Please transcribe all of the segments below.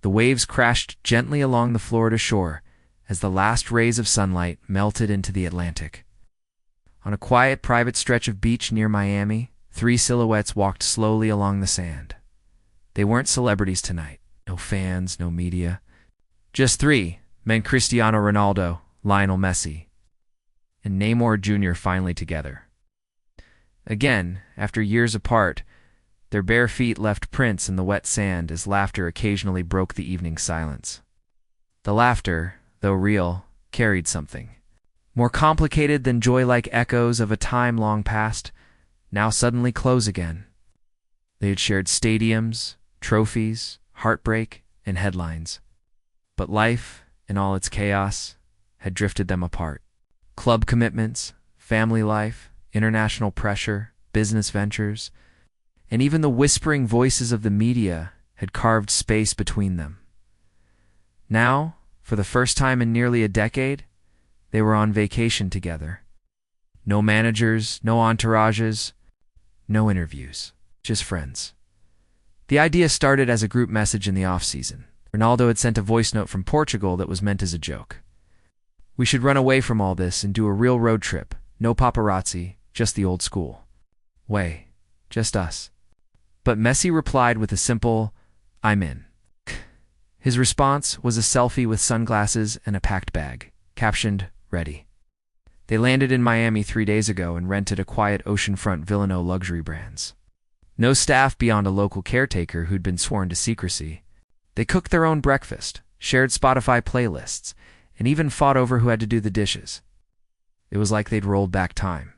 The waves crashed gently along the Florida shore as the last rays of sunlight melted into the Atlantic. On a quiet private stretch of beach near Miami, 3 silhouettes walked slowly along the sand. They weren't celebrities tonight. No fans, no media. Just 3 men: Cristiano Ronaldo, Lionel Messi, and Neymar Jr. finally together. Again, after years apart, their bare feet left prints in the wet sand as laughter occasionally broke the evening silence. The laughter, though real, carried something. More complicated than joy-like echoes of a time long past, now suddenly close again. They had shared stadiums, trophies, heartbreak, and headlines. But life, in all its chaos, had drifted them apart. Club commitments, family life, international pressure, business ventures, and even the whispering voices of the media had carved space between them. Now, for the first time in nearly a decade, they were on vacation together. No managers, no entourages, no interviews, just friends. The idea started as a group message in the off-season. Ronaldo had sent a voice note from Portugal that was meant as a joke. "We should run away from all this and do a real road trip. No paparazzi, just the old school way. Just us." But Messi replied with a simple, "I'm in." His response was a selfie with sunglasses and a packed bag, captioned, "Ready." They landed in Miami 3 days ago and rented a quiet oceanfront villa, no luxury brands. No staff beyond a local caretaker who'd been sworn to secrecy. They cooked their own breakfast, shared Spotify playlists, and even fought over who had to do the dishes. It was like they'd rolled back time.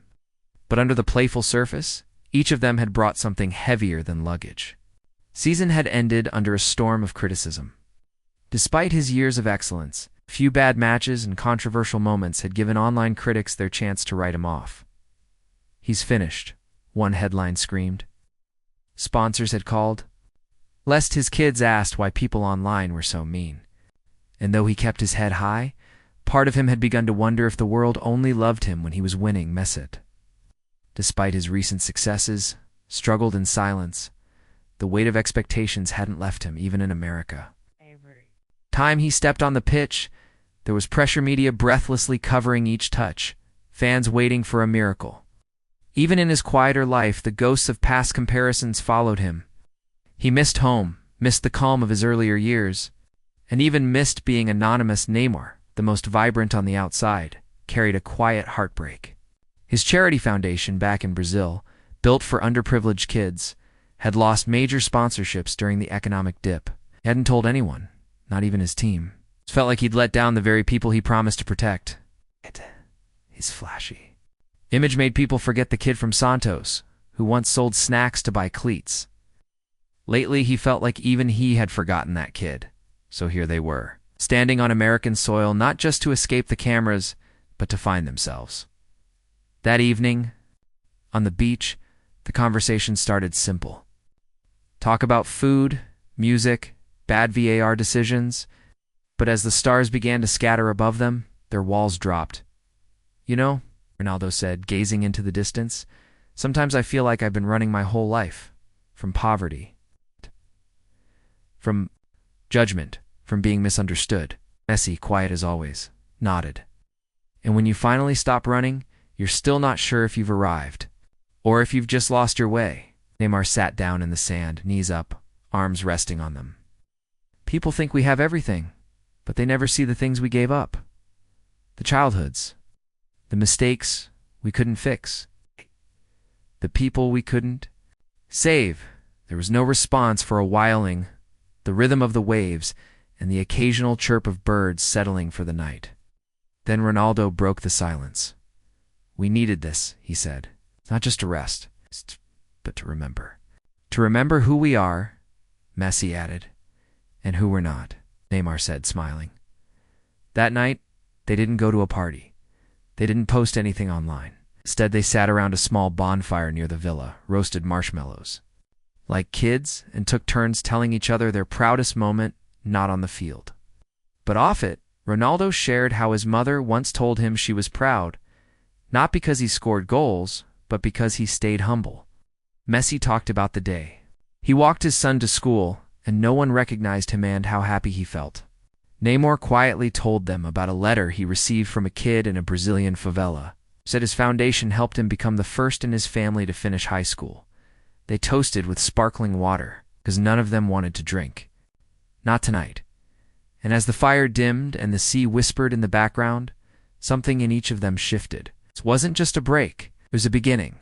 But under the playful surface, each of them had brought something heavier than luggage. Season had ended under a storm of criticism. Despite his years of excellence, few bad matches and controversial moments had given online critics their chance to write him off. "He's finished," one headline screamed. Sponsors had called, lest his kids asked why people online were so mean. And though he kept his head high, part of him had begun to wonder if the world only loved him when he was winning Messi. Despite his recent successes, struggled in silence. The weight of expectations hadn't left him, even in America. Time he stepped on the pitch, there was pressure media breathlessly covering each touch, fans waiting for a miracle. Even in his quieter life, the ghosts of past comparisons followed him. He missed home, missed the calm of his earlier years, and even missed being anonymous. Neymar, the most vibrant on the outside, carried a quiet heartbreak. His charity foundation back in Brazil, built for underprivileged kids, had lost major sponsorships during the economic dip. He hadn't told anyone, not even his team. It felt like he'd let down the very people he promised to protect. He's flashy. Image made people forget the kid from Santos, who once sold snacks to buy cleats. Lately, he felt like even he had forgotten that kid. So here they were, standing on American soil, not just to escape the cameras, but to find themselves. That evening, on the beach, the conversation started simple. Talk about food, music, bad VAR decisions, but as the stars began to scatter above them, their walls dropped. "You know," Ronaldo said, gazing into the distance, "sometimes I feel like I've been running my whole life, from poverty, from judgment, from being misunderstood." Messi, quiet as always, nodded. "And when you finally stop running, you're still not sure if you've arrived, or if you've just lost your way." Neymar sat down in the sand, knees up, arms resting on them. "People think we have everything, but they never see the things we gave up. The childhoods, the mistakes we couldn't fix, the people we couldn't save." There was no response for a whiling, the rhythm of the waves, and the occasional chirp of birds settling for the night. Then Ronaldo broke the silence. "We needed this," he said. "Not just to rest, but to remember. To remember who we are," Messi added, "and who we're not," Neymar said, smiling. That night, they didn't go to a party. They didn't post anything online. Instead, they sat around a small bonfire near the villa, roasted marshmallows, like kids, and took turns telling each other their proudest moment, not on the field. But off it, Ronaldo shared how his mother once told him she was proud, not because he scored goals, but because he stayed humble. Messi talked about the day. He walked his son to school, and no one recognized him and how happy he felt. Neymar quietly told them about a letter he received from a kid in a Brazilian favela. Said his foundation helped him become the first in his family to finish high school. They toasted with sparkling water, because none of them wanted to drink. Not tonight. And as the fire dimmed and the sea whispered in the background, something in each of them shifted. It wasn't just a break, it was a beginning.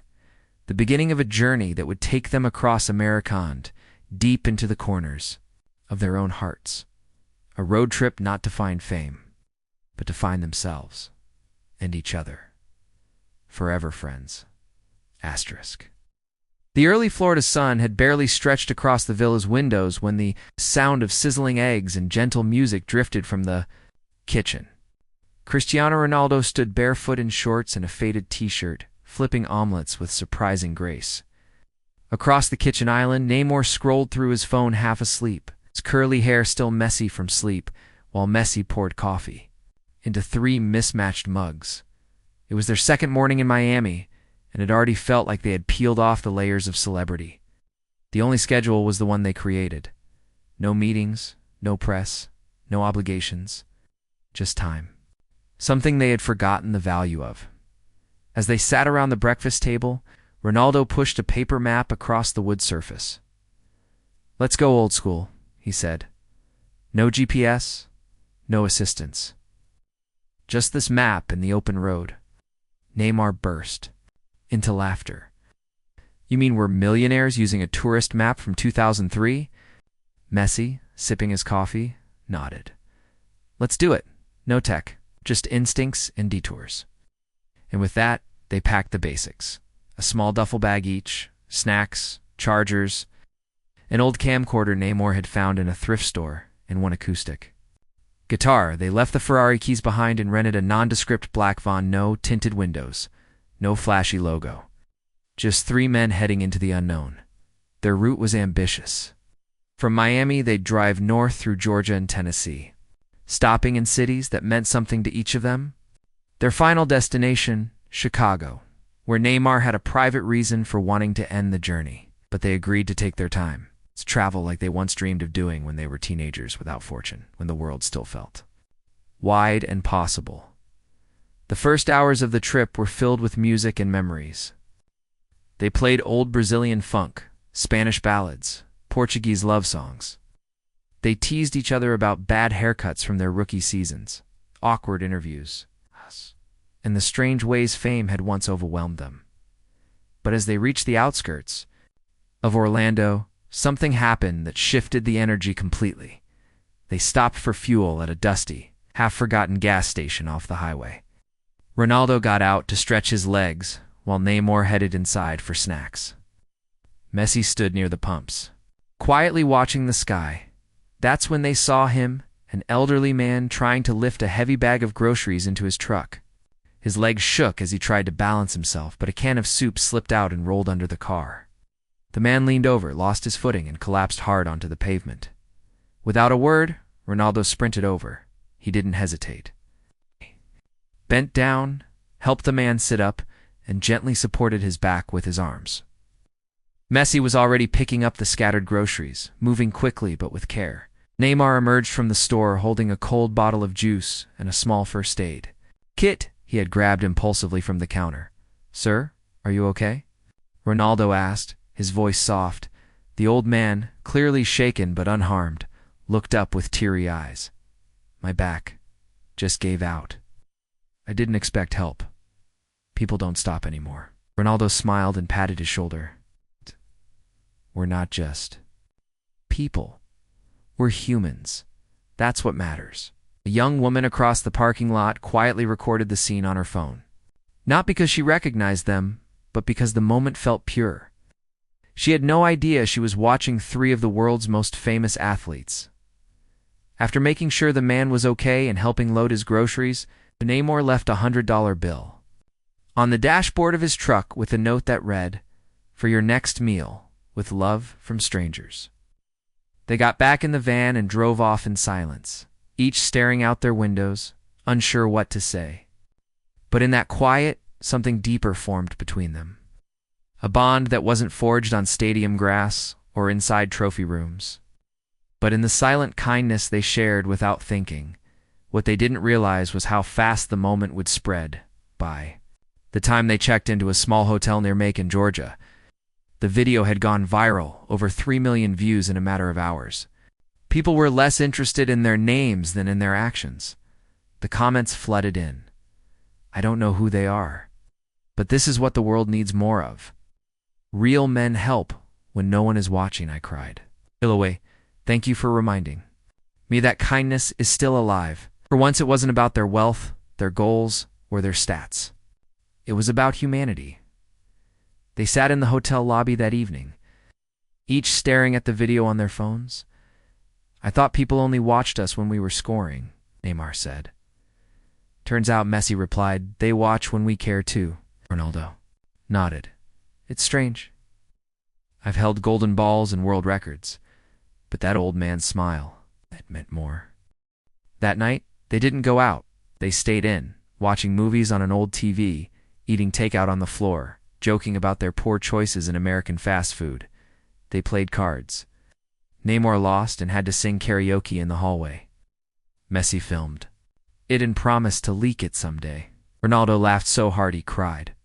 The beginning of a journey that would take them across Americand, deep into the corners of their own hearts. A road trip not to find fame, but to find themselves and each other. Forever friends. Asterisk. The early Florida sun had barely stretched across the villa's windows when the sound of sizzling eggs and gentle music drifted from the kitchen. Cristiano Ronaldo stood barefoot in shorts and a faded t-shirt, flipping omelets with surprising grace. Across the kitchen island, Neymar scrolled through his phone half asleep, his curly hair still messy from sleep, while Messi poured coffee into 3 mismatched mugs. It was their second morning in Miami, and it already felt like they had peeled off the layers of celebrity. The only schedule was the one they created. No meetings, no press, no obligations, just time. Something they had forgotten the value of. As they sat around the breakfast table, Ronaldo pushed a paper map across the wood surface. "Let's go old school," he said. "No GPS, no assistance. Just this map and the open road." Neymar burst into laughter. "You mean we're millionaires using a tourist map from 2003? Messi, sipping his coffee, nodded. "Let's do it. No tech, just instincts and detours." And with that, they packed the basics. A small duffel bag each, snacks, chargers, an old camcorder Neymar had found in a thrift store, and one acoustic guitar. They left the Ferrari keys behind and rented a nondescript black van, no tinted windows, no flashy logo. Just 3 men heading into the unknown. Their route was ambitious. From Miami, they'd drive north through Georgia and Tennessee, stopping in cities that meant something to each of them. Their final destination, Chicago, where Neymar had a private reason for wanting to end the journey, but they agreed to take their time. To travel like they once dreamed of doing when they were teenagers without fortune, when the world still felt wide and possible. The first hours of the trip were filled with music and memories. They played old Brazilian funk, Spanish ballads, Portuguese love songs. They teased each other about bad haircuts from their rookie seasons, awkward interviews, and the strange ways fame had once overwhelmed them. But as they reached the outskirts of Orlando, something happened that shifted the energy completely. They stopped for fuel at a dusty, half-forgotten gas station off the highway. Ronaldo got out to stretch his legs, while Neymar headed inside for snacks. Messi stood near the pumps, quietly watching the sky. That's when they saw him, an elderly man trying to lift a heavy bag of groceries into his truck. His legs shook as he tried to balance himself, but a can of soup slipped out and rolled under the car. The man leaned over, lost his footing, and collapsed hard onto the pavement. Without a word, Ronaldo sprinted over. He didn't hesitate. Bent down, helped the man sit up, and gently supported his back with his arms. Messi was already picking up the scattered groceries, moving quickly but with care. Neymar emerged from the store holding a cold bottle of juice and a small first aid kit he had grabbed impulsively from the counter. "Sir, are you okay?" Ronaldo asked, his voice soft. The old man, clearly shaken but unharmed, looked up with teary eyes. "My back just gave out. I didn't expect help. People don't stop anymore." Ronaldo smiled and patted his shoulder. "We're not just people. We're humans. That's what matters." A young woman across the parking lot quietly recorded the scene on her phone. Not because she recognized them, but because the moment felt pure. She had no idea she was watching 3 of the world's most famous athletes. After making sure the man was okay and helping load his groceries, Neymar left a $100 bill on the dashboard of his truck with a note that read, "For your next meal, with love from strangers." They got back in the van and drove off in silence, each staring out their windows, unsure what to say. But in that quiet, something deeper formed between them. A bond that wasn't forged on stadium grass or inside trophy rooms. But in the silent kindness they shared without thinking, what they didn't realize was how fast the moment would spread. By the time they checked into a small hotel near Macon, Georgia, the video had gone viral, over 3 million views in a matter of hours. People were less interested in their names than in their actions. The comments flooded in. I don't know who they are, but this is what the world needs more of. Real men help when no one is watching, I cried. Illaway, thank you for reminding me that kindness is still alive. For once it wasn't about their wealth, their goals, or their stats. It was about humanity. They sat in the hotel lobby that evening, each staring at the video on their phones. I thought people only watched us when we were scoring, Neymar said. Turns out, Messi replied, they watch when we care too. Ronaldo nodded. It's strange. I've held golden balls and world records, but that old man's smile, it meant more. That night, they didn't go out. They stayed in, watching movies on an old TV, eating takeout on the floor, joking about their poor choices in American fast food. They played cards. Neymar lost and had to sing karaoke in the hallway. Messi filmed it and promised to leak it someday. Ronaldo laughed so hard he cried.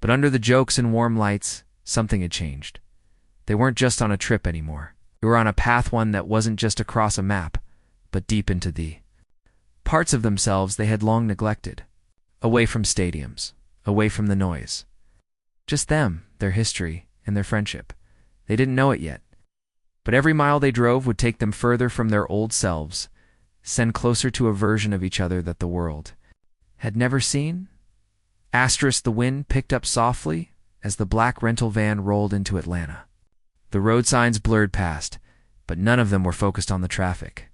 But under the jokes and warm lights, something had changed. They weren't just on a trip anymore. They were on a path, one that wasn't just across a map, but deep into the parts of themselves they had long neglected. Away from stadiums, away from the noise. Just them, their history, and their friendship. They didn't know it yet. But every mile they drove would take them further from their old selves, send closer to a version of each other that the world had never seen. The wind picked up softly as the black rental van rolled into Atlanta. The road signs blurred past, but none of them were focused on the traffic.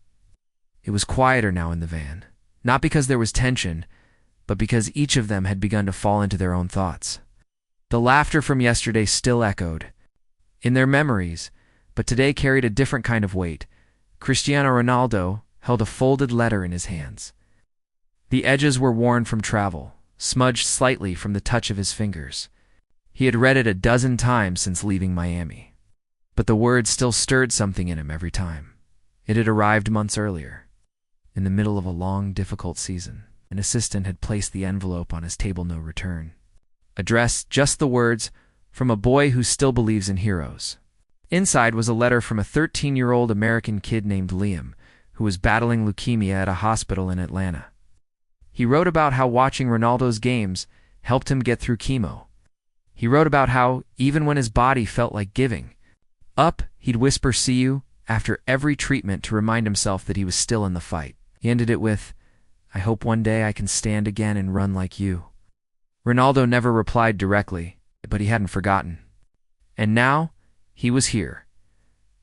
It was quieter now in the van, not because there was tension, but because each of them had begun to fall into their own thoughts. The laughter from yesterday still echoed in their memories, but today carried a different kind of weight. Cristiano Ronaldo held a folded letter in his hands. The edges were worn from travel, smudged slightly from the touch of his fingers. He had read it a dozen times since leaving Miami. But the words still stirred something in him every time. It had arrived months earlier, in the middle of a long, difficult season. An assistant had placed the envelope on his table, no return. Addressed, just the words, from a boy who still believes in heroes. Inside was a letter from a 13-year-old American kid named Liam, who was battling leukemia at a hospital in Atlanta. He wrote about how watching Ronaldo's games helped him get through chemo. He wrote about how, even when his body felt like giving up, he'd whisper "see you" after every treatment to remind himself that he was still in the fight. He ended it with, I hope one day I can stand again and run like you. Ronaldo never replied directly, but he hadn't forgotten. And now, he was here.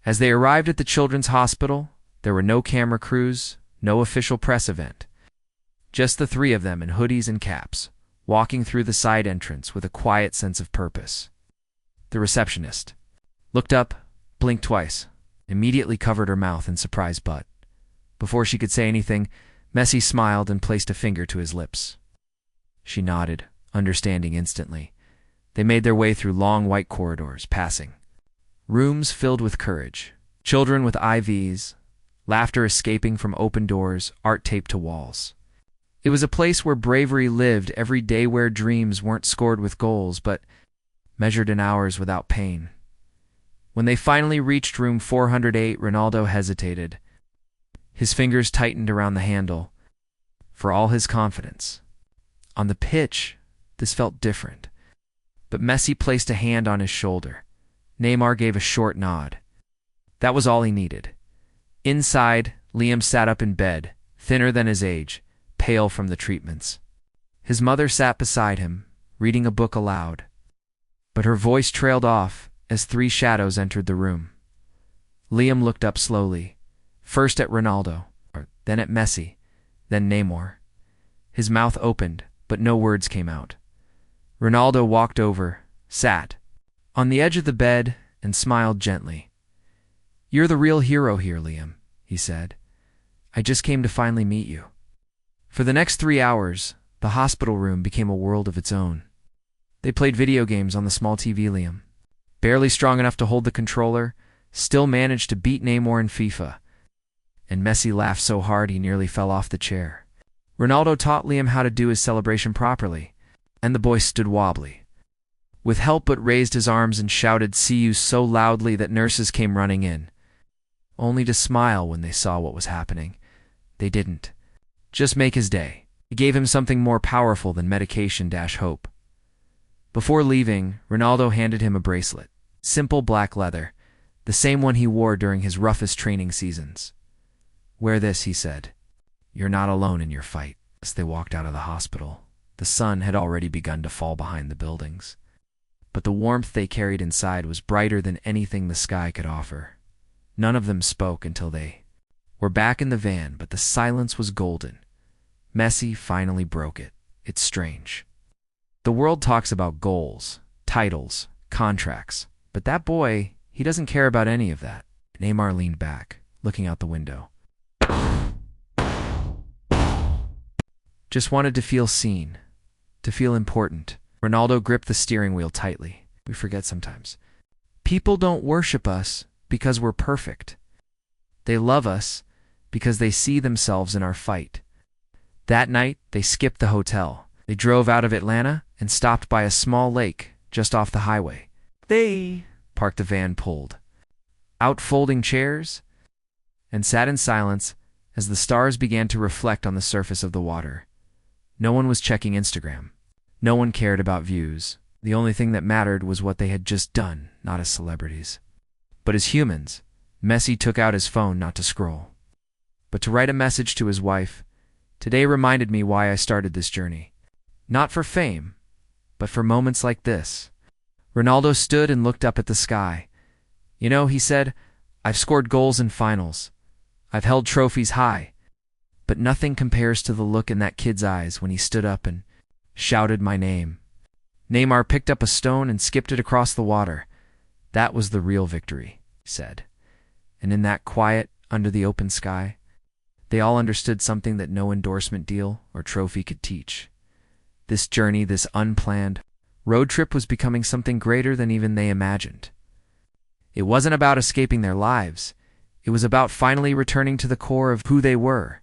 As they arrived at the children's hospital, there were no camera crews, no official press event. Just the three of them in hoodies and caps, walking through the side entrance with a quiet sense of purpose. The receptionist looked up, blinked twice, immediately covered her mouth in surprise, but before she could say anything, Messi smiled and placed a finger to his lips. She nodded, understanding instantly. They made their way through long white corridors, passing rooms filled with courage, children with IVs, laughter escaping from open doors, art taped to walls. It was a place where bravery lived every day, where dreams weren't scored with goals, but measured in hours without pain. When they finally reached room 408, Ronaldo hesitated. His fingers tightened around the handle. For all his confidence. On the pitch, this felt different. But Messi placed a hand on his shoulder. Neymar gave a short nod. That was all he needed. Inside, Liam sat up in bed, thinner than his age, pale from the treatments. His mother sat beside him, reading a book aloud. But her voice trailed off as three shadows entered the room. Liam looked up slowly, first at Ronaldo, then at Messi, then Neymar. His mouth opened, but no words came out. Ronaldo walked over, sat on the edge of the bed, and smiled gently. You're the real hero here, Liam, he said. I just came to finally meet you. For the next 3 hours, the hospital room became a world of its own. They played video games on the small TV. Liam, barely strong enough to hold the controller, still managed to beat Neymar in FIFA, and Messi laughed so hard he nearly fell off the chair. Ronaldo taught Liam how to do his celebration properly, and the boy stood wobbly. With help but raised his arms and shouted "See you" so loudly that nurses came running in, only to smile when they saw what was happening. They didn't just make his day. It gave him something more powerful than medication-hope. Before leaving, Ronaldo handed him a bracelet. Simple black leather, the same one he wore during his roughest training seasons. "Wear this," he said. "You're not alone in your fight." As they walked out of the hospital, the sun had already begun to fall behind the buildings. But the warmth they carried inside was brighter than anything the sky could offer. None of them spoke until they were back in the van, but the silence was golden. Messi finally broke it. It's strange. The world talks about goals, titles, contracts, but that boy, he doesn't care about any of that. Neymar leaned back, looking out the window. Just wanted to feel seen, to feel important. Ronaldo gripped the steering wheel tightly. We forget sometimes. People don't worship us because we're perfect. They love us because they see themselves in our fight. That night, they skipped the hotel. They drove out of Atlanta and stopped by a small lake just off the highway. They parked the van, pulled out folding chairs, and sat in silence as the stars began to reflect on the surface of the water. No one was checking Instagram. No one cared about views. The only thing that mattered was what they had just done, not as celebrities. But as humans, Messi took out his phone not to scroll, but to write a message to his wife. "Today reminded me why I started this journey. Not for fame, but for moments like this." Ronaldo stood and looked up at the sky. "You know," he said, "I've scored goals in finals. I've held trophies high. But nothing compares to the look in that kid's eyes when he stood up and shouted my name." Neymar picked up a stone and skipped it across the water. "That was the real victory," he said. And in that quiet, under the open sky, they all understood something that no endorsement deal or trophy could teach. This journey, this unplanned road trip, was becoming something greater than even they imagined. It wasn't about escaping their lives. It was about finally returning to the core of who they were,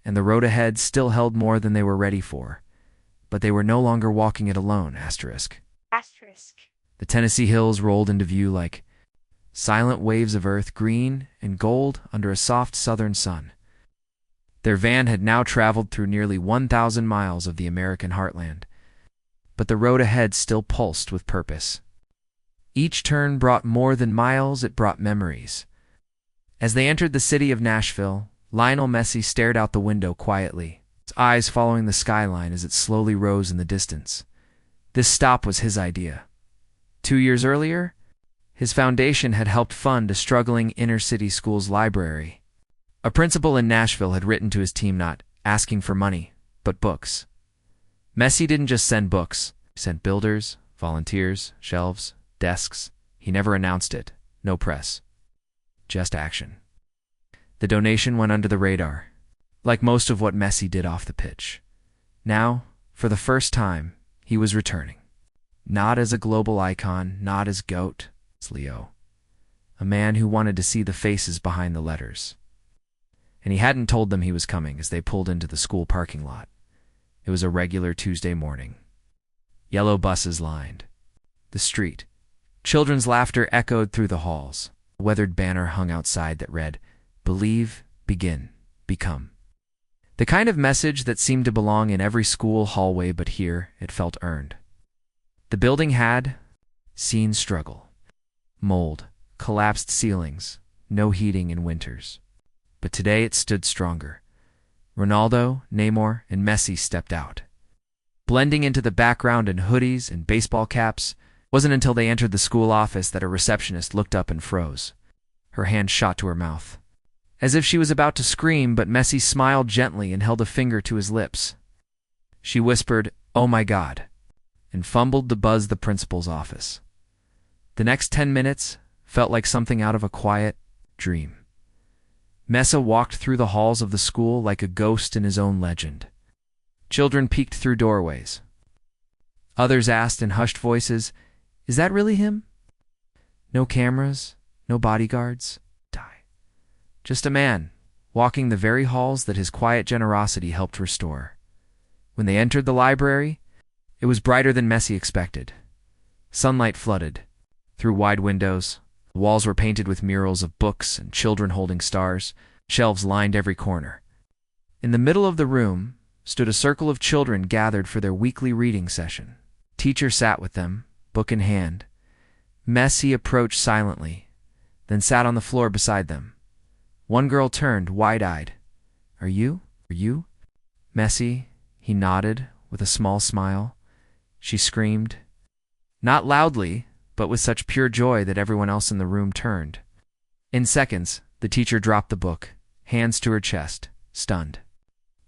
and the road ahead still held more than they were ready for. But they were no longer walking it alone, asterisk. The Tennessee hills rolled into view like silent waves of earth, green and gold under a soft southern sun. Their van had now traveled through nearly 1,000 miles of the American heartland, but the road ahead still pulsed with purpose. Each turn brought more than miles, it brought memories. As they entered the city of Nashville, Lionel Messi stared out the window quietly, his eyes following the skyline as it slowly rose in the distance. This stop was his idea. 2 years earlier, his foundation had helped fund a struggling inner-city school's library. A principal in Nashville had written to his team not asking for money, but books. Messi didn't just send books. He sent builders, volunteers, shelves, desks. He never announced it. No press. Just action. The donation went under the radar, like most of what Messi did off the pitch. Now, for the first time, he was returning. Not as a global icon, not as GOAT, as Leo. A man who wanted to see the faces behind the letters. And he hadn't told them he was coming as they pulled into the school parking lot. It was a regular Tuesday morning. Yellow buses lined the street. Children's laughter echoed through the halls. A weathered banner hung outside that read, "Believe, begin, become." The kind of message that seemed to belong in every school hallway, but here it felt earned. The building had seen struggle. Mold, collapsed ceilings, no heating in winters. But today it stood stronger. Ronaldo, Neymar, and Messi stepped out. Blending into the background in hoodies and baseball caps. It wasn't until they entered the school office that a receptionist looked up and froze. Her hand shot to her mouth, as if she was about to scream, but Messi smiled gently and held a finger to his lips. She whispered, "Oh my God," and fumbled to buzz the principal's office. The next 10 minutes felt like something out of a quiet dream. Messi walked through the halls of the school like a ghost in his own legend. Children peeked through doorways. Others asked in hushed voices, "Is that really him?" No cameras, no bodyguards. Just a man walking the very halls that his quiet generosity helped restore. When they entered the library, it was brighter than Messi expected. Sunlight flooded through wide windows. The walls were painted with murals of books and children holding stars. Shelves lined every corner. In the middle of the room stood a circle of children gathered for their weekly reading session. Teacher sat with them, book in hand. Messi approached silently, then sat on the floor beside them. One girl turned, wide-eyed. Are you? Messi, he nodded with a small smile. She screamed, not loudly, but with such pure joy that everyone else in the room turned. In seconds, the teacher dropped the book, hands to her chest, stunned.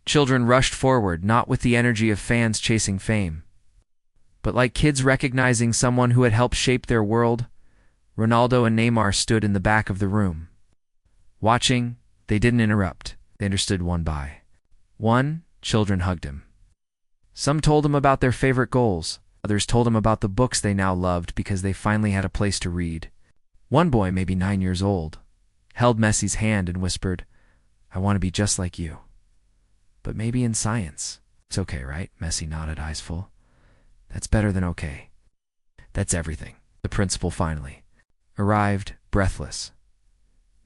Children rushed forward, not with the energy of fans chasing fame, but like kids recognizing someone who had helped shape their world. Ronaldo and Neymar stood in the back of the room. Watching, they didn't interrupt. They understood one by one. Children hugged him. Some told him about their favorite goals. Others told him about the books they now loved because they finally had a place to read. One boy, maybe 9 years old, held Messi's hand and whispered, I want to be just like you. But maybe in science. It's okay, right? Messi nodded, eyes full. That's better than okay. That's everything. The principal finally arrived, breathless.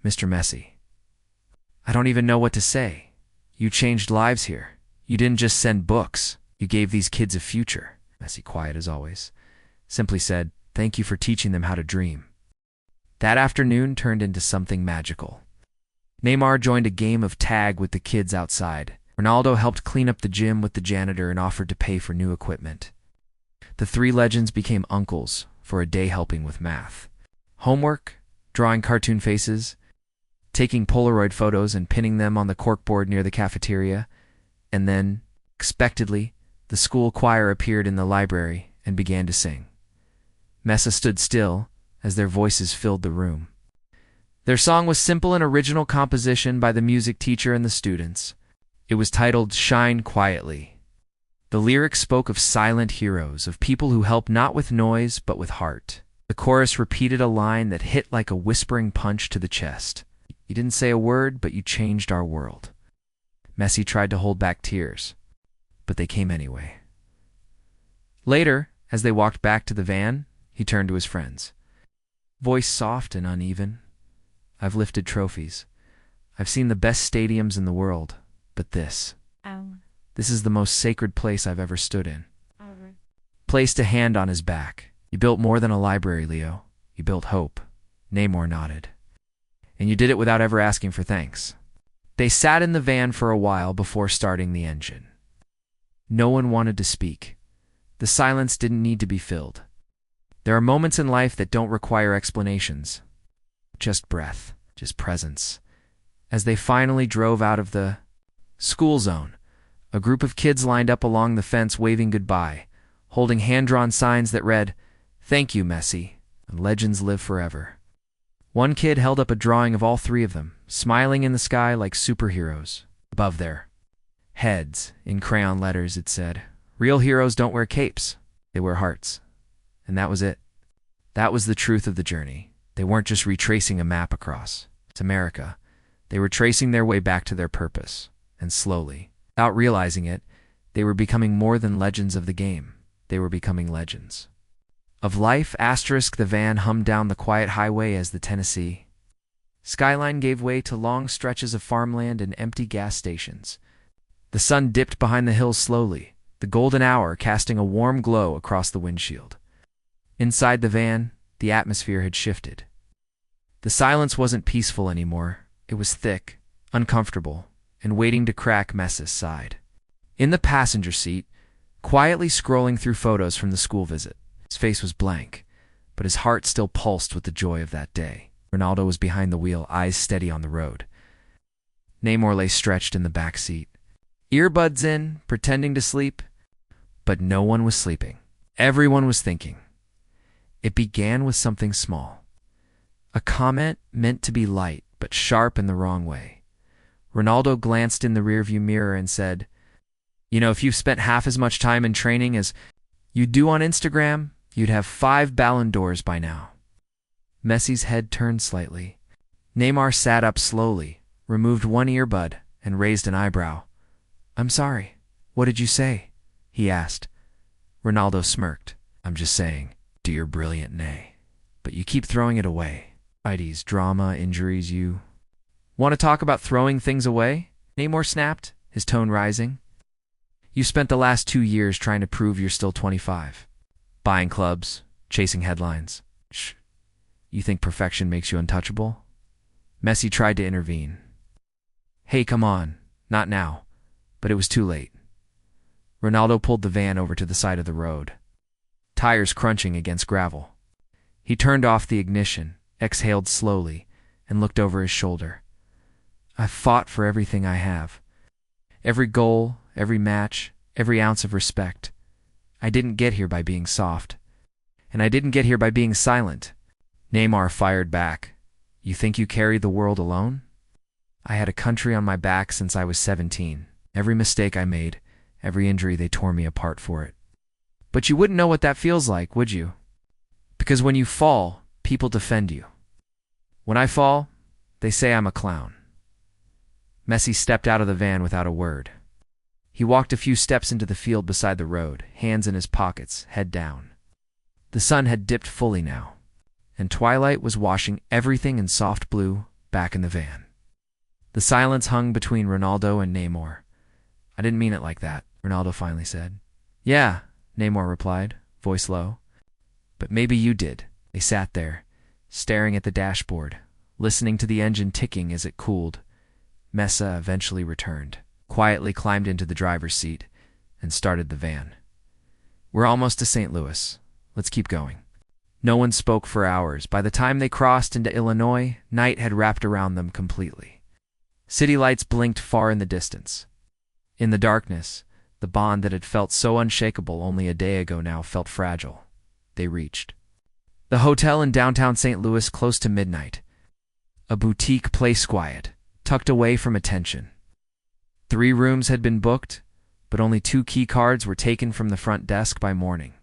Mr. Messi, I don't even know what to say. You changed lives here. You didn't just send books. You gave these kids a future. Messi, quiet as always, simply said, thank you for teaching them how to dream. That afternoon turned into something magical. Neymar joined a game of tag with the kids outside. Ronaldo helped clean up the gym with the janitor and offered to pay for new equipment. The three legends became uncles for a day helping with math, homework, drawing cartoon faces, taking Polaroid photos and pinning them on the corkboard near the cafeteria, and then, expectedly, the school choir appeared in the library and began to sing. Messi stood still as their voices filled the room. Their song was simple and original composition by the music teacher and the students. It was titled Shine Quietly. The lyrics spoke of silent heroes, of people who help not with noise but with heart. The chorus repeated a line that hit like a whispering punch to the chest. You didn't say a word, but you changed our world. Messi tried to hold back tears, but they came anyway. Later, as they walked back to the van, he turned to his friends. Voice soft and uneven. I've lifted trophies. I've seen the best stadiums in the world, but this is the most sacred place I've ever stood in. Placed a hand on his back. You built more than a library, Leo. You built hope. Neymar nodded. And you did it without ever asking for thanks. They sat in the van for a while before starting the engine. No one wanted to speak. The silence didn't need to be filled. There are moments in life that don't require explanations. Just breath, just presence. As they finally drove out of the school zone, a group of kids lined up along the fence waving goodbye, holding hand-drawn signs that read, Thank you, Messi, and legends live forever. One kid held up a drawing of all three of them, smiling in the sky like superheroes. Above their heads, in crayon letters, it said, Real heroes don't wear capes, they wear hearts. And that was it. That was the truth of the journey. They weren't just retracing a map across to America. They were tracing their way back to their purpose. And slowly, without realizing it, they were becoming more than legends of the game. They were becoming legends of life. The van hummed down the quiet highway as the Tennessee skyline gave way to long stretches of farmland and empty gas stations. The sun dipped behind the hills slowly, the golden hour casting a warm glow across the windshield. Inside the van, the atmosphere had shifted. The silence wasn't peaceful anymore. It was thick, uncomfortable, and waiting to crack. Messi's side. In the passenger seat, quietly scrolling through photos from the school visit. His face was blank, but his heart still pulsed with the joy of that day. Ronaldo was behind the wheel, eyes steady on the road. Neymar lay stretched in the back seat, earbuds in, pretending to sleep. But no one was sleeping. Everyone was thinking. It began with something small. A comment meant to be light, but sharp in the wrong way. Ronaldo glanced in the rearview mirror and said, You know, if you've spent half as much time in training as you do on Instagram, you'd have 5 Ballon d'Ors by now. Messi's head turned slightly. Neymar sat up slowly, removed one earbud, and raised an eyebrow. "I'm sorry. What did you say?" he asked. Ronaldo smirked. "I'm just saying, do your brilliant nay. But you keep throwing it away. IDs, drama, injuries, you—" "Want to talk about throwing things away?" Neymar snapped, his tone rising. "You spent the last 2 years trying to prove you're still 25. Buying clubs, chasing headlines. Shh. You think perfection makes you untouchable?" Messi tried to intervene. "Hey, come on. Not now." But it was too late. Ronaldo pulled the van over to the side of the road, tires crunching against gravel. He turned off the ignition, exhaled slowly, and looked over his shoulder. "I've fought for everything I have. Every goal, every match, every ounce of respect. I didn't get here by being soft. And I didn't get here by being silent." Neymar fired back. "You think you carried the world alone? I had a country on my back since I was 17. Every mistake I made, every injury, they tore me apart for it. But you wouldn't know what that feels like, would you? Because when you fall, people defend you. When I fall, they say I'm a clown." Messi stepped out of the van without a word. He walked a few steps into the field beside the road, hands in his pockets, head down. The sun had dipped fully now, and twilight was washing everything in soft blue back in the van. The silence hung between Ronaldo and Neymar. "I didn't mean it like that," Ronaldo finally said. "Yeah," Neymar replied, voice low. "But maybe you did." They sat there, staring at the dashboard, listening to the engine ticking as it cooled. Messi eventually returned, quietly climbed into the driver's seat, and started the van. "We're almost to St. Louis. Let's keep going." No one spoke for hours. By the time they crossed into Illinois, night had wrapped around them completely. City lights blinked far in the distance. In the darkness, the bond that had felt so unshakable only a day ago now felt fragile. They reached the hotel in downtown St. Louis close to midnight. A boutique place quiet, tucked away from attention. 3 rooms had been booked, but only 2 key cards were taken from the front desk by morning.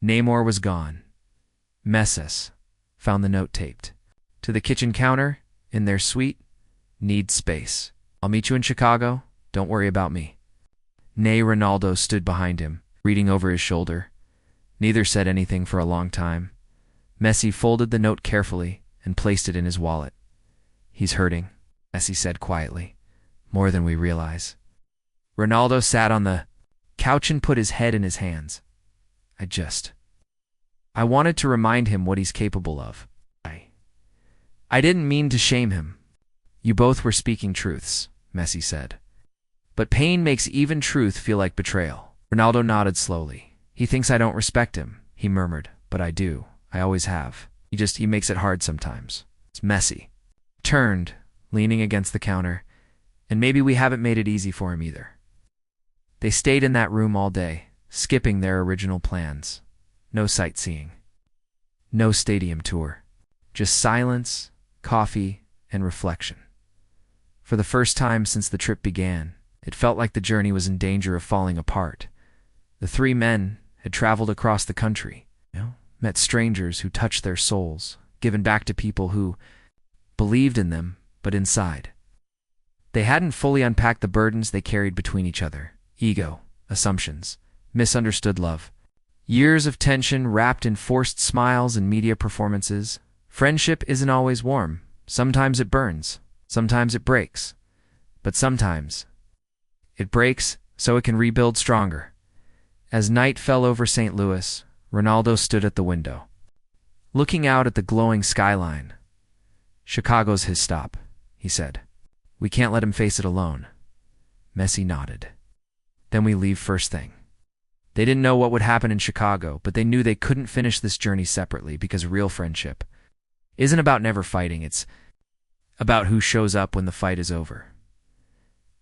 Neymar was gone. Messi found the note taped to the kitchen counter in their suite. "Need space. I'll meet you in Chicago. Don't worry about me." Ronaldo stood behind him, reading over his shoulder. Neither said anything for a long time. Messi folded the note carefully and placed it in his wallet. "He's hurting," Messi said quietly. "More than we realize." Ronaldo sat on the couch and put his head in his hands. I wanted to remind him what he's capable of. I didn't mean to shame him." "You both were speaking truths," Messi said. "But pain makes even truth feel like betrayal." Ronaldo nodded slowly. "He thinks I don't respect him," he murmured. "But I do. I always have. He makes it hard sometimes." It's Messi. Turned, leaning against the counter, "And maybe we haven't made it easy for him either." They stayed in that room all day, skipping their original plans. No sightseeing. No stadium tour. Just silence, coffee, and reflection. For the first time since the trip began, it felt like the journey was in danger of falling apart. The 3 men had traveled across the country, met strangers who touched their souls, given back to people who believed in them, but inside. They hadn't fully unpacked the burdens they carried between each other: ego, assumptions, misunderstood love. Years of tension wrapped in forced smiles and media performances. Friendship isn't always warm. Sometimes it burns. Sometimes it breaks. But sometimes it breaks so it can rebuild stronger. As night fell over St. Louis, Ronaldo stood at the window, looking out at the glowing skyline. "Chicago's his stop," he said. "We can't let him face it alone." Messi nodded. "Then we leave first thing." They didn't know what would happen in Chicago, but they knew they couldn't finish this journey separately, because real friendship isn't about never fighting. It's about who shows up when the fight is over.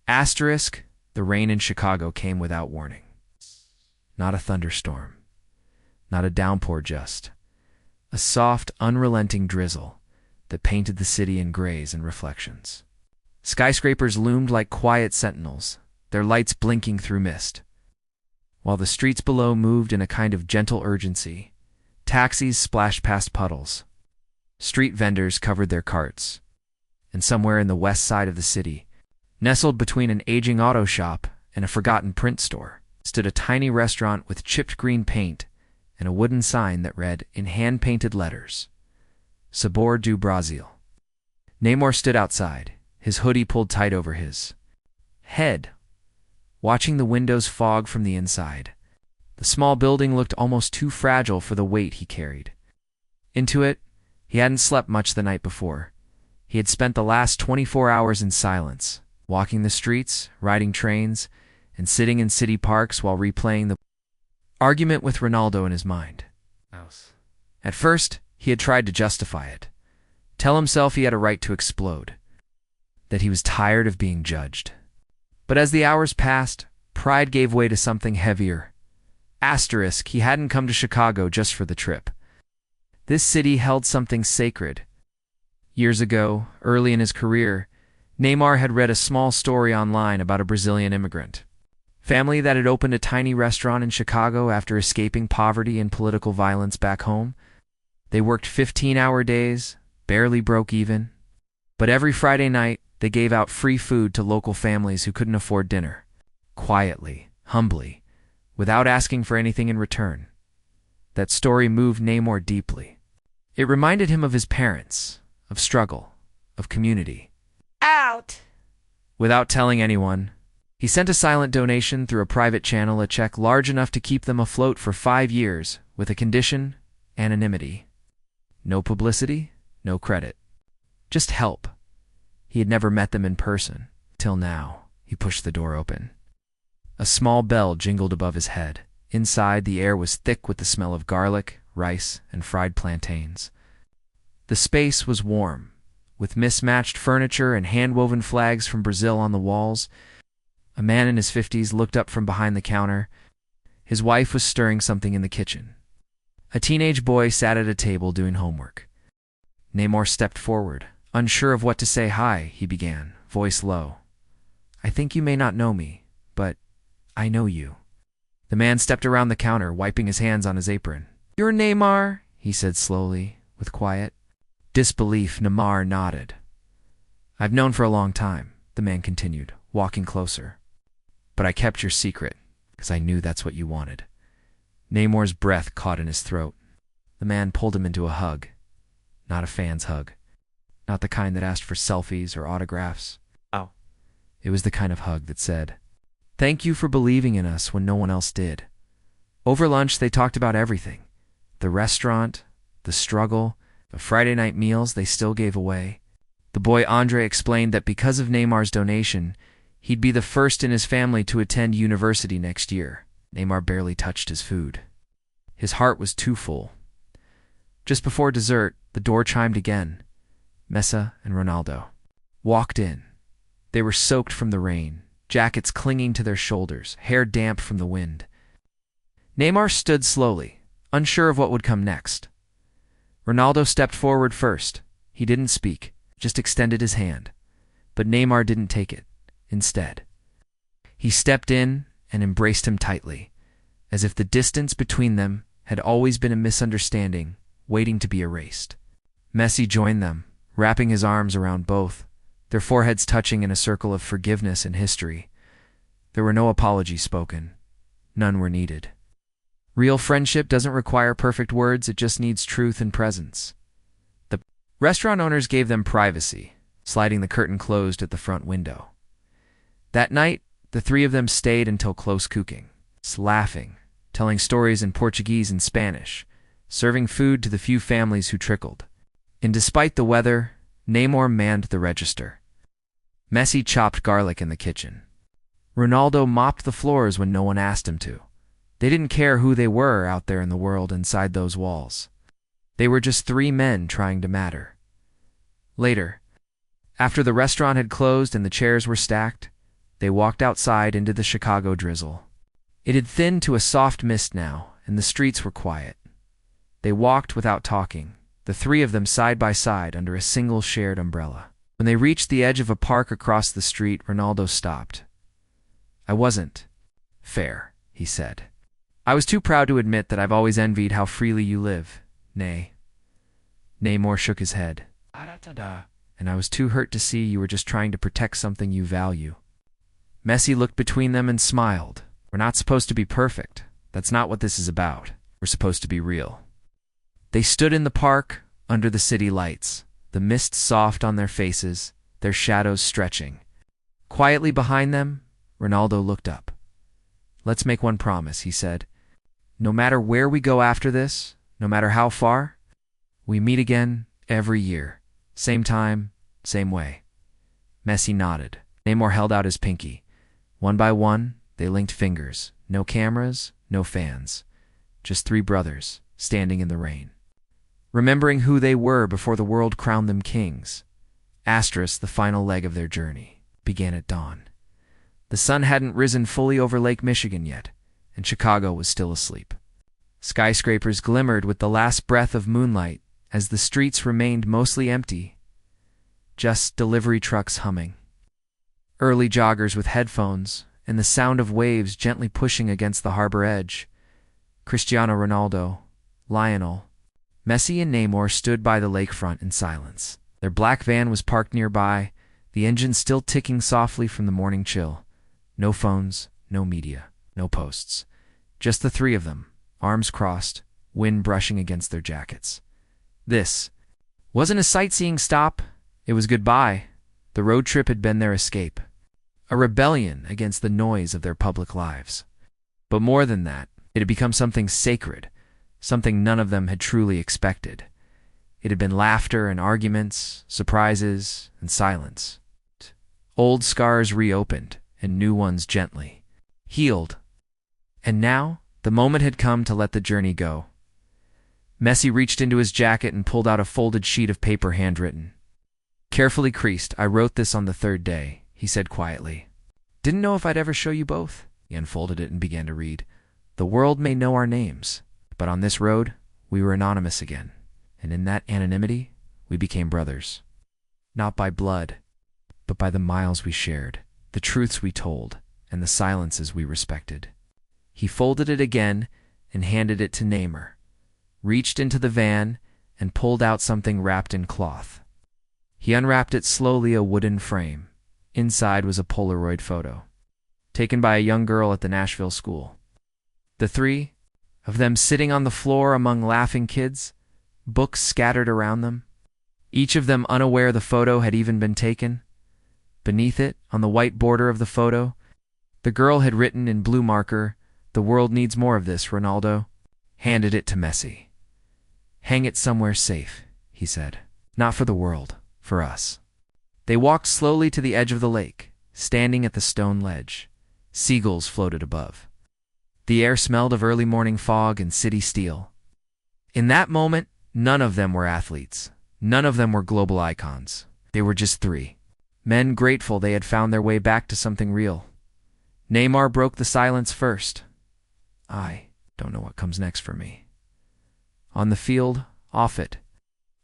Asterisk, the rain in Chicago came without warning. Not a thunderstorm. Not a downpour, just a soft, unrelenting drizzle that painted the city in grays and reflections. Skyscrapers loomed like quiet sentinels, their lights blinking through mist. While the streets below moved in a kind of gentle urgency, taxis splashed past puddles. Street vendors covered their carts, and somewhere in the west side of the city, nestled between an aging auto shop and a forgotten print store, stood a tiny restaurant with chipped green paint and a wooden sign that read, in hand-painted letters, Sabor do Brasil. Neymar stood outside, his hoodie pulled tight over his head, watching the windows fog from the inside. The small building looked almost too fragile for the weight he carried. Into it, he hadn't slept much the night before. He had spent the last 24 hours in silence, walking the streets, riding trains, and sitting in city parks while replaying the argument with Ronaldo in his mind. At first, he had tried to justify it, tell himself he had a right to explode, that he was tired of being judged. But as the hours passed, pride gave way to something heavier. Asterisk, he hadn't come to Chicago just for the trip. This city held something sacred. Years ago, early in his career, Neymar had read a small story online about a Brazilian immigrant family that had opened a tiny restaurant in Chicago after escaping poverty and political violence back home. They worked 15-hour days, barely broke even, but every Friday night they gave out free food to local families who couldn't afford dinner, quietly, humbly, without asking for anything in return. That story moved Neymar deeply. It reminded him of his parents, of struggle, of community. Out! Without telling anyone, he sent a silent donation through a private channel, a check large enough to keep them afloat for 5 years, with a condition: anonymity. No publicity, no credit. Just help. He had never met them in person, till now. He pushed the door open. A small bell jingled above his head. Inside, the air was thick with the smell of garlic, rice, and fried plantains. The space was warm, with mismatched furniture and hand-woven flags from Brazil on the walls. A man in his 50s looked up from behind the counter. His wife was stirring something in the kitchen. A teenage boy sat at a table doing homework. Neymar stepped forward, unsure of what to say. "Hi," he began, voice low. "I think you may not know me, but I know you." The man stepped around the counter, wiping his hands on his apron. "You're Neymar," he said slowly, with quiet disbelief. Neymar nodded. "I've known for a long time," the man continued, walking closer. "But I kept your secret, because I knew that's what you wanted." Neymar's breath caught in his throat. The man pulled him into a hug. Not a fan's hug. Not the kind that asked for selfies or autographs. Oh. It was the kind of hug that said, "Thank you for believing in us when no one else did." Over lunch, they talked about everything. The restaurant, the struggle, the Friday night meals they still gave away. The boy Andre explained that because of Neymar's donation, he'd be the first in his family to attend university next year. Neymar barely touched his food. His heart was too full. Just before dessert, the door chimed again. Messi and Ronaldo walked in. They were soaked from the rain, jackets clinging to their shoulders, hair damp from the wind. Neymar stood slowly, unsure of what would come next. Ronaldo stepped forward first. He didn't speak, just extended his hand. But Neymar didn't take it. Instead, he stepped in and embraced him tightly, as if the distance between them had always been a misunderstanding, waiting to be erased. Messi joined them, wrapping his arms around both, their foreheads touching in a circle of forgiveness and history. There were no apologies spoken. None were needed. Real friendship doesn't require perfect words, it just needs truth and presence. The restaurant owners gave them privacy, sliding the curtain closed at the front window. That night, the three of them stayed until close cooking, laughing, telling stories in Portuguese and Spanish, serving food to the few families who trickled. And despite the weather, Neymar manned the register. Messi chopped garlic in the kitchen. Ronaldo mopped the floors when no one asked him to. They didn't care who they were out there in the world inside those walls. They were just three men trying to matter. Later, after the restaurant had closed and the chairs were stacked, they walked outside into the Chicago drizzle. It had thinned to a soft mist now, and the streets were quiet. They walked without talking, the three of them side by side under a single shared umbrella. When they reached the edge of a park across the street, Ronaldo stopped. "I wasn't fair," he said. "I was too proud to admit that I've always envied how freely you live, Neymar shook his head. and I was too hurt to see you were just trying to protect something you value." Messi looked between them and smiled. "We're not supposed to be perfect. That's not what this is about. We're supposed to be real." They stood in the park, under the city lights, the mist soft on their faces, their shadows stretching. Quietly behind them, Ronaldo looked up. "Let's make one promise," he said. "No matter where we go after this, no matter how far, we meet again every year. Same time, same way." Messi nodded. Neymar held out his pinky. One by one, they linked fingers. No cameras, no fans. Just three brothers, standing in the rain. Remembering who they were before the world crowned them kings. The final leg of their journey, began at dawn. The sun hadn't risen fully over Lake Michigan yet, and Chicago was still asleep. Skyscrapers glimmered with the last breath of moonlight as the streets remained mostly empty, just delivery trucks humming. Early joggers with headphones and the sound of waves gently pushing against the harbor edge. Cristiano Ronaldo, Lionel, Messi and Neymar stood by the lakefront in silence. Their black van was parked nearby, the engine still ticking softly from the morning chill. No phones, no media, no posts. Just the three of them, arms crossed, wind brushing against their jackets. This wasn't a sightseeing stop, it was goodbye. The road trip had been their escape. A rebellion against the noise of their public lives. But more than that, it had become something sacred, something none of them had truly expected. It had been laughter and arguments, surprises and silence. Old scars reopened, and new ones gently healed. And now, the moment had come to let the journey go. Messi reached into his jacket and pulled out a folded sheet of paper handwritten. "Carefully creased, I wrote this on the third day," he said quietly. "Didn't know if I'd ever show you both." He unfolded it and began to read. "The world may know our names, but on this road, we were anonymous again. And in that anonymity, we became brothers. Not by blood, but by the miles we shared, the truths we told, and the silences we respected." He folded it again and handed it to Neymar, reached into the van and pulled out something wrapped in cloth. He unwrapped it slowly, a wooden frame. Inside was a Polaroid photo, taken by a young girl at the Nashville school. The three of them sitting on the floor among laughing kids, books scattered around them, each of them unaware the photo had even been taken. Beneath it, on the white border of the photo, the girl had written in blue marker, "The world needs more of this, Ronaldo." Handed it to Messi. "Hang it somewhere safe," he said. "Not for the world, for us." They walked slowly to the edge of the lake, standing at the stone ledge. Seagulls floated above. The air smelled of early morning fog and city steel. In that moment, none of them were athletes. None of them were global icons. They were just three. Men grateful they had found their way back to something real. Neymar broke the silence first. "I don't know what comes next for me. On the field, off it.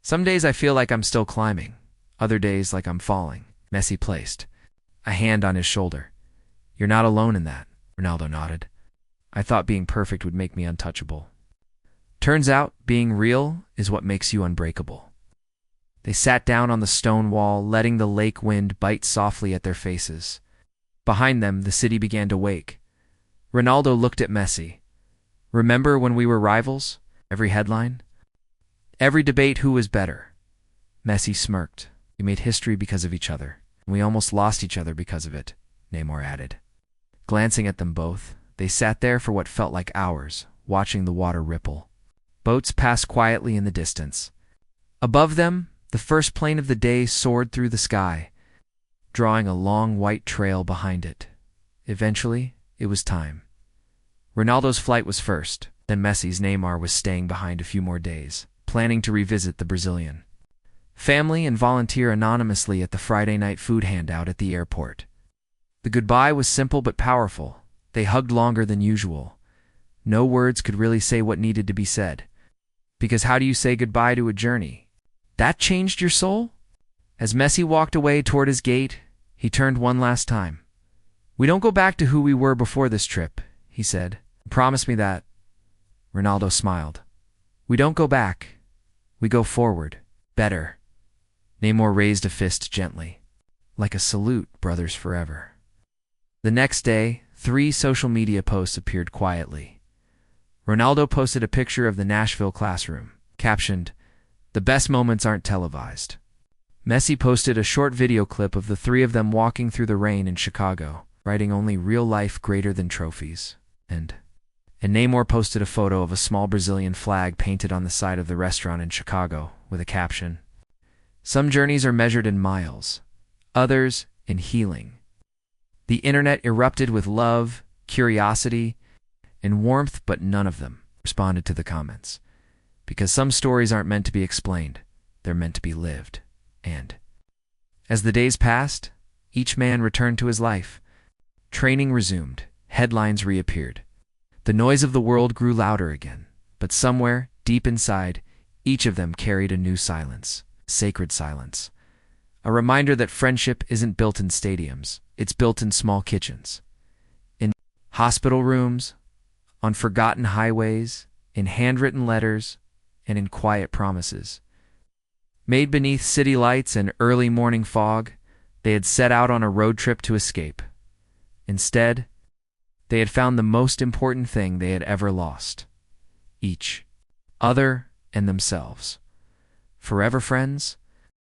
Some days I feel like I'm still climbing. Other days like I'm falling." Messi placed a hand on his shoulder. "You're not alone in that," Ronaldo nodded. "I thought being perfect would make me untouchable. Turns out, being real is what makes you unbreakable." They sat down on the stone wall, letting the lake wind bite softly at their faces. Behind them, the city began to wake. Ronaldo looked at Messi. "Remember when we were rivals? Every headline? Every debate who was better?" Messi smirked. "We made history because of each other, and we almost lost each other because of it," Neymar added. Glancing at them both, they sat there for what felt like hours, watching the water ripple. Boats passed quietly in the distance. Above them, the first plane of the day soared through the sky, drawing a long white trail behind it. Eventually, it was time. Ronaldo's flight was first, then Messi's. Neymar was staying behind a few more days, planning to revisit the Brazilian family and volunteer anonymously at the Friday night food handout at the airport. The goodbye was simple but powerful. They hugged longer than usual. No words could really say what needed to be said. Because how do you say goodbye to a journey? That changed your soul? As Messi walked away toward his gate, he turned one last time. "We don't go back to who we were before this trip," he said. "Promise me that." Ronaldo smiled. "We don't go back. We go forward. Better. Neymar raised a fist gently. Like a salute, brothers forever. The next day, 3 social media posts appeared quietly. Ronaldo posted a picture of the Nashville classroom, captioned, "The best moments aren't televised." Messi posted a short video clip of the 3 of them walking through the rain in Chicago, writing only real life greater than trophies. And Neymar posted a photo of a small Brazilian flag painted on the side of the restaurant in Chicago, with a caption, "Some journeys are measured in miles, others in healing." The internet erupted with love, curiosity, and warmth, but none of them responded to the comments. Because some stories aren't meant to be explained, they're meant to be lived. And as the days passed, each man returned to his life. Training resumed, headlines reappeared. The noise of the world grew louder again, but somewhere, deep inside, each of them carried a new silence, sacred silence. A reminder that friendship isn't built in stadiums, it's built in small kitchens. In hospital rooms, on forgotten highways, in handwritten letters, and in quiet promises. Made beneath city lights and early morning fog, they had set out on a road trip to escape. Instead, they had found the most important thing they had ever lost: each other and themselves. Forever friends?